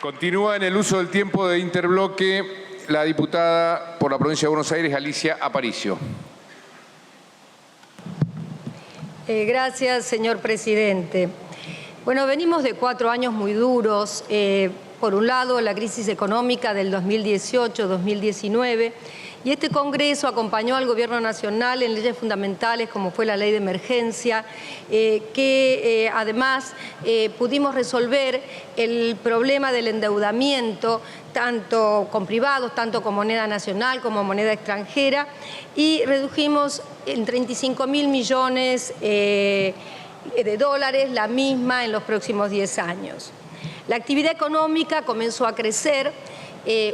Continúa en el uso del tiempo de interbloque la diputada por la provincia de Buenos Aires, Alicia Aparicio. Gracias, señor presidente. Bueno, venimos de 4 años muy duros. Por un lado, la crisis económica del 2018-2019, y este Congreso acompañó al Gobierno Nacional en leyes fundamentales como fue la Ley de Emergencia, que además pudimos resolver el problema del endeudamiento, tanto con privados, tanto con moneda nacional como moneda extranjera, y redujimos en 35.000 millones de dólares la misma en los próximos 10 años. La actividad económica comenzó a crecer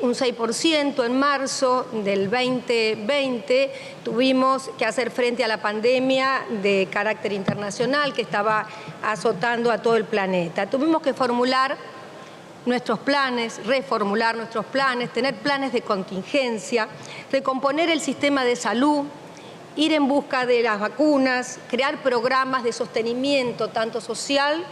un 6% en marzo del 2020. Tuvimos que hacer frente a la pandemia de carácter internacional que estaba azotando a todo el planeta. Tuvimos que formular nuestros planes, reformular nuestros planes, tener planes de contingencia, recomponer el sistema de salud, ir en busca de las vacunas, crear programas de sostenimiento tanto social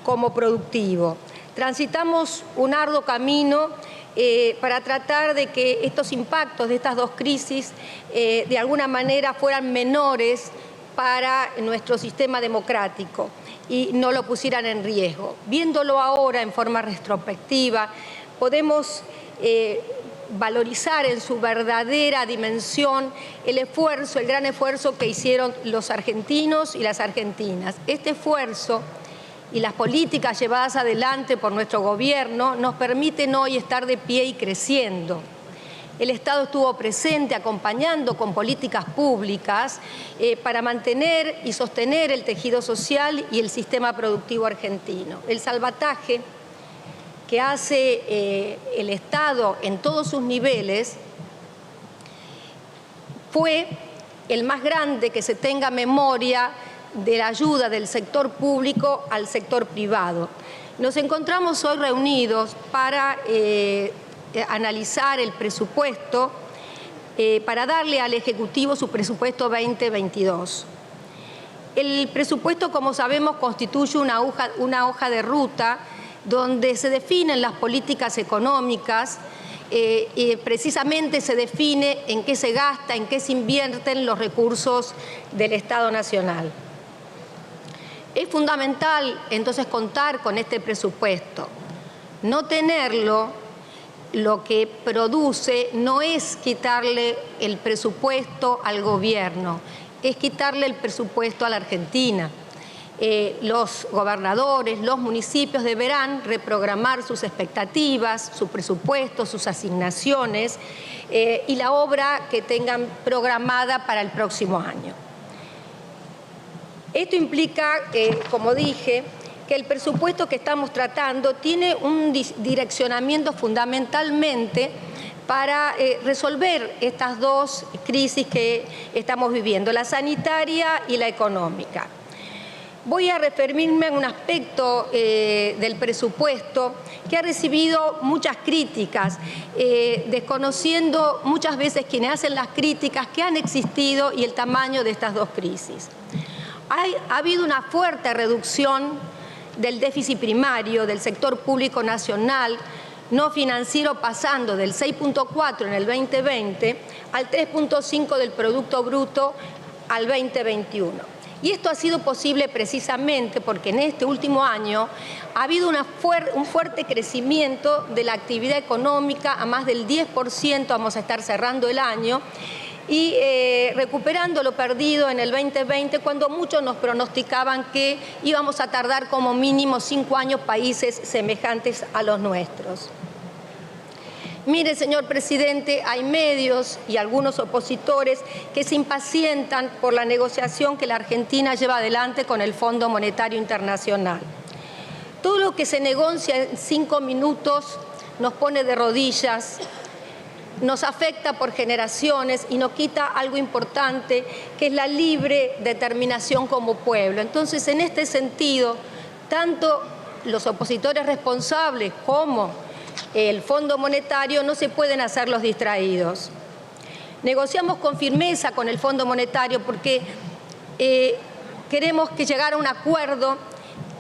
como productivo. Transitamos un arduo camino para tratar de que estos impactos de estas dos crisis de alguna manera fueran menores para nuestro sistema democrático y no lo pusieran en riesgo. Viéndolo ahora en forma retrospectiva, podemos valorizar en su verdadera dimensión el esfuerzo, el gran esfuerzo que hicieron los argentinos y las argentinas. Este esfuerzo y las políticas llevadas adelante por nuestro gobierno nos permiten hoy estar de pie y creciendo. El Estado estuvo presente acompañando con políticas públicas para mantener y sostener el tejido social y el sistema productivo argentino. El salvataje que hace el Estado en todos sus niveles fue el más grande que se tenga memoria de la ayuda del sector público al sector privado. Nos encontramos hoy reunidos para analizar el presupuesto, para darle al Ejecutivo su presupuesto 2022. El presupuesto, como sabemos, constituye una hoja de ruta donde se definen las políticas económicas, y precisamente se define en qué se gasta, en qué se invierten los recursos del Estado Nacional. Es fundamental, entonces, contar con este presupuesto. No tenerlo, lo que produce no es quitarle el presupuesto al gobierno, es quitarle el presupuesto a la Argentina. Los gobernadores, los municipios deberán reprogramar sus expectativas, su presupuesto, sus asignaciones y la obra que tengan programada para el próximo año. Esto implica, como dije, que el presupuesto que estamos tratando tiene un direccionamiento fundamentalmente para resolver estas dos crisis que estamos viviendo, la sanitaria y la económica. Voy a referirme a un aspecto del presupuesto que ha recibido muchas críticas, desconociendo muchas veces quienes hacen las críticas que han existido y el tamaño de estas dos crisis. Ha habido una fuerte reducción del déficit primario del sector público nacional no financiero, pasando del 6.4 en el 2020 al 3.5 del Producto Bruto al 2021. Y esto ha sido posible precisamente porque en este último año ha habido un fuerte crecimiento de la actividad económica a más del 10%, vamos a estar cerrando el año, y recuperando lo perdido en el 2020, cuando muchos nos pronosticaban que íbamos a tardar como mínimo 5 años países semejantes a los nuestros. Mire, señor presidente, hay medios y algunos opositores que se impacientan por la negociación que la Argentina lleva adelante con el Fondo Monetario Internacional. Todo lo que se negocia en 5 minutos nos pone de rodillas, nos afecta por generaciones y nos quita algo importante, que es la libre determinación como pueblo. Entonces, en este sentido, tanto los opositores responsables como el Fondo Monetario no se pueden hacer los distraídos. Negociamos con firmeza con el Fondo Monetario porque queremos que llegar a un acuerdo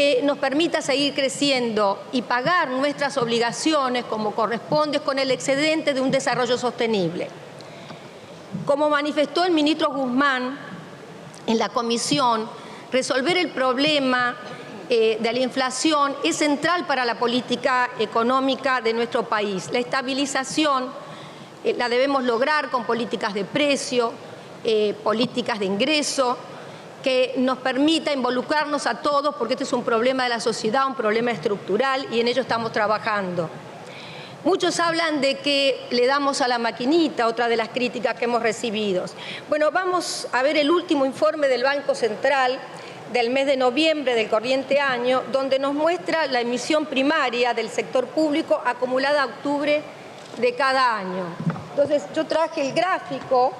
que nos permita seguir creciendo y pagar nuestras obligaciones como corresponde con el excedente de un desarrollo sostenible. Como manifestó el ministro Guzmán en la comisión, resolver el problema de la inflación es central para la política económica de nuestro país. La estabilización la debemos lograr con políticas de precio, políticas de ingreso, que nos permita involucrarnos a todos, porque este es un problema de la sociedad, un problema estructural, y en ello estamos trabajando. Muchos hablan de que le damos a la maquinita, otra de las críticas que hemos recibido. Bueno, vamos a ver el último informe del Banco Central del mes de noviembre del corriente año, donde nos muestra la emisión primaria del sector público acumulada a octubre de cada año. Entonces, yo traje el gráfico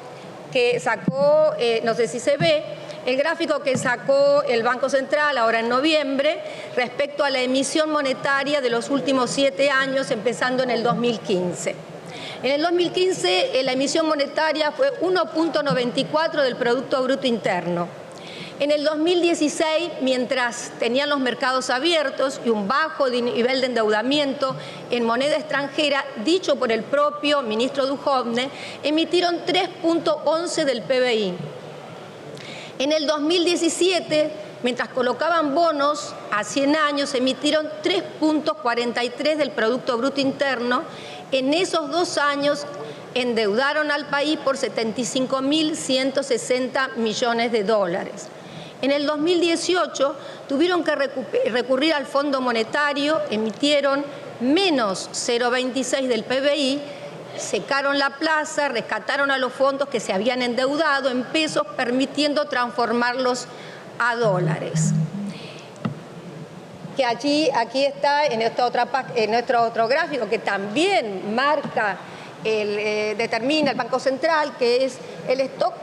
que sacó, no sé si se ve, el gráfico que sacó el Banco Central ahora en noviembre respecto a la emisión monetaria de los últimos 7 años, empezando en el 2015. En el 2015 la emisión monetaria fue 1.94 del Producto Bruto Interno. En el 2016, mientras tenían los mercados abiertos y un bajo nivel de endeudamiento en moneda extranjera, dicho por el propio ministro Duhovne, emitieron 3.11 del PBI. En el 2017, mientras colocaban bonos a 100 años, emitieron 3.43 del Producto Bruto Interno. En esos 2 años endeudaron al país por 75.160 millones de dólares. En el 2018 tuvieron que recurrir al Fondo Monetario, emitieron menos 0,26 del PBI, secaron la plaza, rescataron a los fondos que se habían endeudado en pesos, permitiendo transformarlos a dólares. Que aquí está en nuestro otro gráfico que también marca, determina el Banco Central, que es el stock.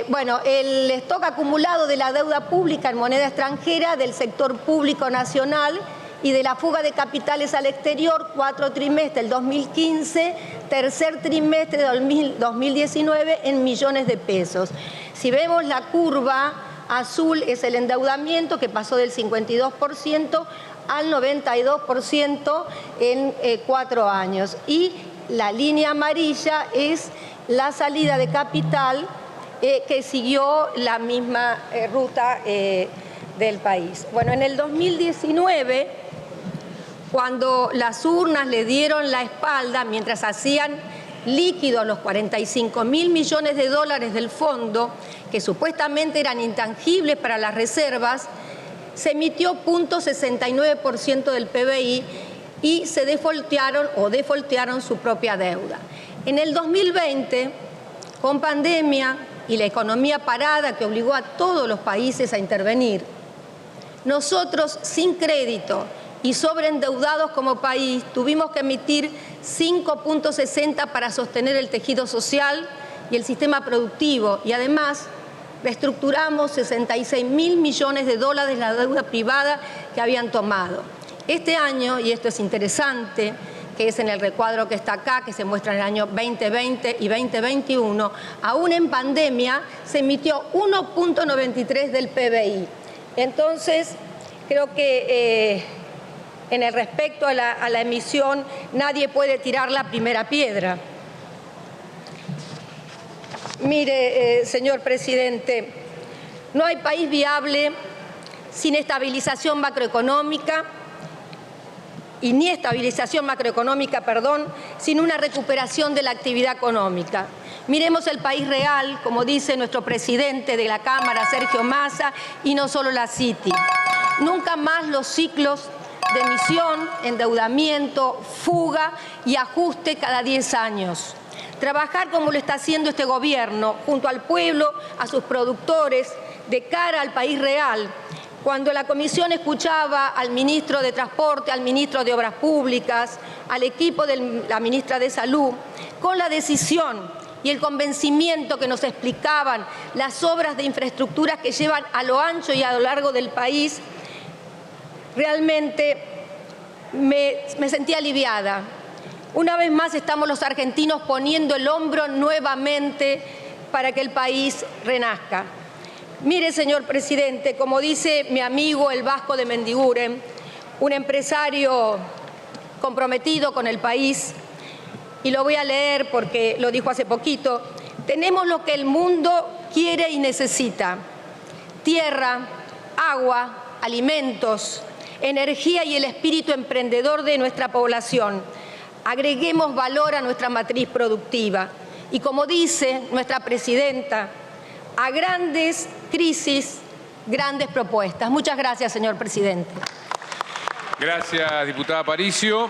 Bueno, el stock acumulado de la deuda pública en moneda extranjera del sector público nacional y de la fuga de capitales al exterior, 4 trimestres del 2015, tercer trimestre del 2019 en millones de pesos. Si vemos la curva azul es el endeudamiento que pasó del 52% al 92% en 4 años. Y la línea amarilla es la salida de capital que siguió la misma ruta del país. Bueno, en el 2019, cuando las urnas le dieron la espalda, mientras hacían líquidos los 45.000 millones de dólares del fondo, que supuestamente eran intangibles para las reservas, se emitió 0.69% del PBI y se defoltearon su propia deuda. En el 2020, con pandemia y la economía parada que obligó a todos los países a intervenir, nosotros sin crédito y sobreendeudados como país tuvimos que emitir 5.60 para sostener el tejido social y el sistema productivo, y además reestructuramos 66.000 millones de dólares de la deuda privada que habían tomado. Este año, y esto es interesante, que es en el recuadro que está acá, que se muestra en el año 2020 y 2021, aún en pandemia se emitió 1.93 del PBI. Entonces, creo que en el respecto a la emisión nadie puede tirar la primera piedra. Mire, señor presidente, no hay país viable sin estabilización macroeconómica y ni estabilización macroeconómica, sin una recuperación de la actividad económica. Miremos el país real, como dice nuestro presidente de la Cámara, Sergio Massa, y no solo la City. Nunca más los ciclos de emisión, endeudamiento, fuga y ajuste cada 10 años. Trabajar como lo está haciendo este gobierno, junto al pueblo, a sus productores, de cara al país real. Cuando la comisión escuchaba al ministro de Transporte, al ministro de Obras Públicas, al equipo de la ministra de Salud, con la decisión y el convencimiento que nos explicaban las obras de infraestructura que llevan a lo ancho y a lo largo del país, realmente me sentí aliviada. Una vez más estamos los argentinos poniendo el hombro nuevamente para que el país renazca. Mire, señor presidente, como dice mi amigo el Vasco de Mendiguren, un empresario comprometido con el país, y lo voy a leer porque lo dijo hace poquito: tenemos lo que el mundo quiere y necesita: tierra, agua, alimentos, energía y el espíritu emprendedor de nuestra población. Agreguemos valor a nuestra matriz productiva. Y como dice nuestra presidenta, a grandes crisis, grandes propuestas. Muchas gracias, señor presidente. Gracias, diputada Aparicio.